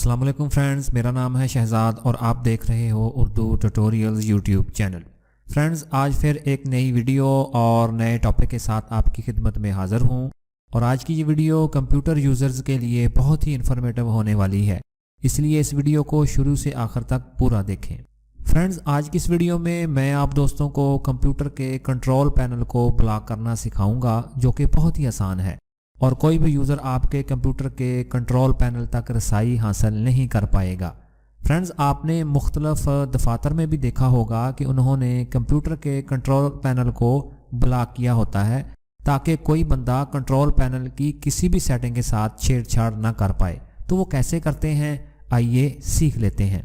अस्सलाम वालेकुम फ्रेंड्स, मेरा नाम है शहजाद और आप देख रहे हो Urdu tutorials YouTube channel. Friends, आज फिर एक नई वीडियो और नए टॉपिक के साथ आपकी खिदमत में हाज़िर हूँ और आज की ये वीडियो कंप्यूटर यूज़र्स के लिए बहुत ही इन्फॉर्मेटिव होने वाली है, इसलिए इस वीडियो को शुरू से आखिर तक पूरा देखें। फ्रेंड्स, आज की इस वीडियो में मैं आप दोस्तों को कंप्यूटर के कंट्रोल पैनल को ब्लॉक करना सिखाऊंगा, जो कि बहुत ही आसान है और कोई भी यूज़र आपके कंप्यूटर के कंट्रोल पैनल तक रसाई हासिल नहीं कर पाएगा। फ्रेंड्स, आपने मुख्तलिफ दफातर में भी देखा होगा कि उन्होंने कंप्यूटर के कंट्रोल पैनल को ब्लॉक किया होता है ताकि कोई बंदा कंट्रोल पैनल की किसी भी सेटिंग के साथ छेड़छाड़ ना कर पाए। तो वो कैसे करते हैं, आइए सीख लेते हैं।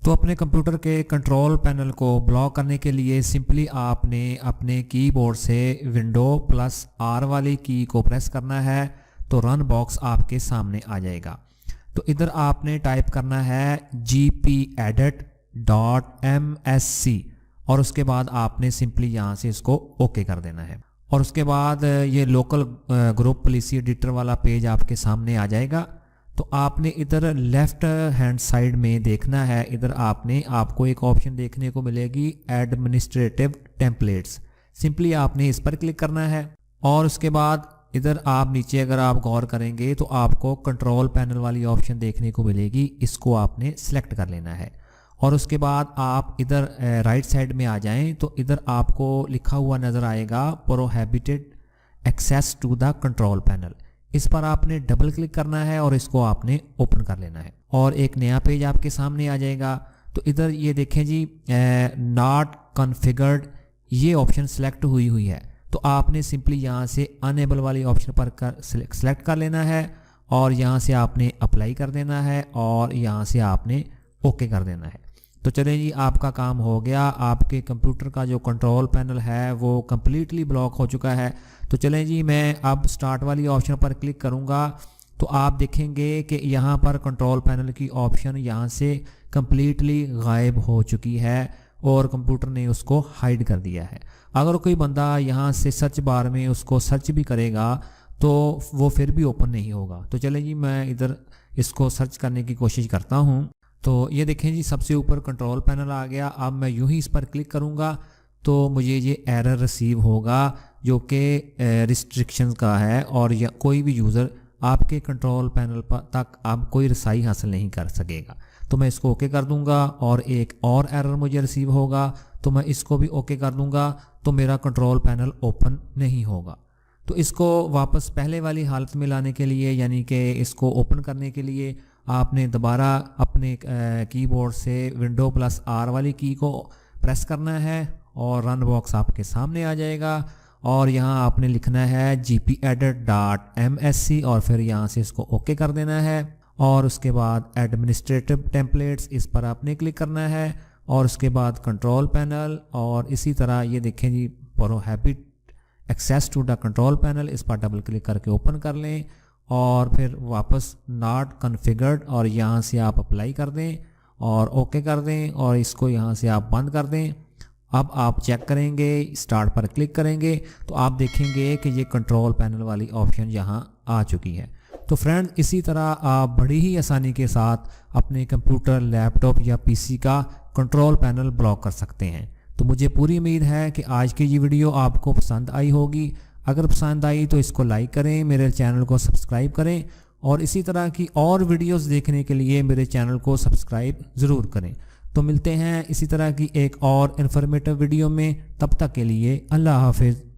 तो अपने कंप्यूटर के कंट्रोल पैनल को ब्लॉक करने के लिए सिंपली आपने अपने कीबोर्ड से विंडो प्लस आर वाली की को प्रेस करना है, तो रन बॉक्स आपके सामने आ जाएगा। तो इधर आपने टाइप करना है gpedit.msc और उसके बाद आपने सिंपली यहाँ से इसको ओके कर देना है और उसके बाद ये लोकल ग्रुप पॉलिसी एडिटर वाला पेज आपके सामने आ जाएगा। तो आपने इधर लेफ़्ट हैंड साइड में देखना है, इधर आपको एक ऑप्शन देखने को मिलेगी एडमिनिस्ट्रेटिव टेम्पलेट्स। सिंपली आपने इस पर क्लिक करना है और उसके बाद इधर आप नीचे अगर आप गौर करेंगे तो आपको कंट्रोल पैनल वाली ऑप्शन देखने को मिलेगी, इसको आपने सेलेक्ट कर लेना है और उसके बाद आप इधर राइट साइड में आ जाएं तो इधर आपको लिखा हुआ नज़र आएगा prohibited access to the control panel. इस पर आपने डबल क्लिक करना है और इसको आपने ओपन कर लेना है और एक नया पेज आपके सामने आ जाएगा। तो इधर ये देखें जी, नॉट कॉन्फ़िगर्ड ये ऑप्शन सेलेक्ट हुई है, तो आपने सिंपली यहाँ से अनेबल वाली ऑप्शन पर सेलेक्ट कर लेना है और यहाँ से आपने अप्लाई कर देना है और यहाँ से आपने ओके कर देना है। तो चलें जी, आपका काम हो गया। आपके कंप्यूटर का जो कंट्रोल पैनल है वो कम्प्लीटली ब्लॉक हो चुका है। तो चलें जी, मैं अब स्टार्ट वाली ऑप्शन पर क्लिक करूंगा तो आप देखेंगे कि यहाँ पर कंट्रोल पैनल की ऑप्शन यहाँ से कम्प्लीटली गायब हो चुकी है और कंप्यूटर ने उसको हाइड कर दिया है। अगर कोई बंदा यहाँ से सर्च बार में उसको सर्च भी करेगा तो वो फिर भी ओपन नहीं होगा। तो चलें जी, मैं इधर इसको सर्च करने की कोशिश करता हूँ। तो ये देखें जी, सबसे ऊपर कंट्रोल पैनल आ गया। अब मैं यूं ही इस पर क्लिक करूंगा तो मुझे ये एरर रिसीव होगा जो कि रिस्ट्रिक्शंस का है और कोई भी यूज़र आपके कंट्रोल पैनल पर तक अब कोई रसाई हासिल नहीं कर सकेगा। तो मैं इसको ओके कर दूंगा और एक और एरर मुझे रिसीव होगा तो मैं इसको भी ओके कर दूंगा, तो मेरा कंट्रोल पैनल ओपन नहीं होगा। तो इसको वापस पहले वाली हालत में लाने के लिए, यानी कि इसको ओपन करने के लिए आपने दोबारा अपने कीबोर्ड से विंडो प्लस आर वाली की को प्रेस करना है और रन बॉक्स आपके सामने आ जाएगा और यहाँ आपने लिखना है gpedit.msc और फिर यहाँ से इसको ओके कर देना है और उसके बाद एडमिनिस्ट्रेटिव टेम्पलेट्स इस पर आपने क्लिक करना है और उसके बाद कंट्रोल पैनल और इसी तरह ये देखें जी, prohibit access to the control panel, इस पर डबल क्लिक करके ओपन कर लें और फिर वापस नॉट कॉन्फ़िगर्ड और यहाँ से आप अप्लाई कर दें और ओके कर दें और इसको यहाँ से आप बंद कर दें। अब आप चेक करेंगे, स्टार्ट पर क्लिक करेंगे तो आप देखेंगे कि ये कंट्रोल पैनल वाली ऑप्शन यहाँ आ चुकी है। तो फ्रेंड, इसी तरह आप बड़ी ही आसानी के साथ अपने कंप्यूटर, लैपटॉप या पीसी का कंट्रोल पैनल ब्लॉक कर सकते हैं। तो मुझे पूरी उम्मीद है कि आज की ये वीडियो आपको पसंद आई होगी। अगर पसंद आई तो इसको लाइक करें, मेरे चैनल को सब्सक्राइब करें और इसी तरह की और वीडियोस देखने के लिए मेरे चैनल को सब्सक्राइब ज़रूर करें। तो मिलते हैं इसी तरह की एक और इन्फॉर्मेटिव वीडियो में, तब तक के लिए अल्लाह हाफिज़।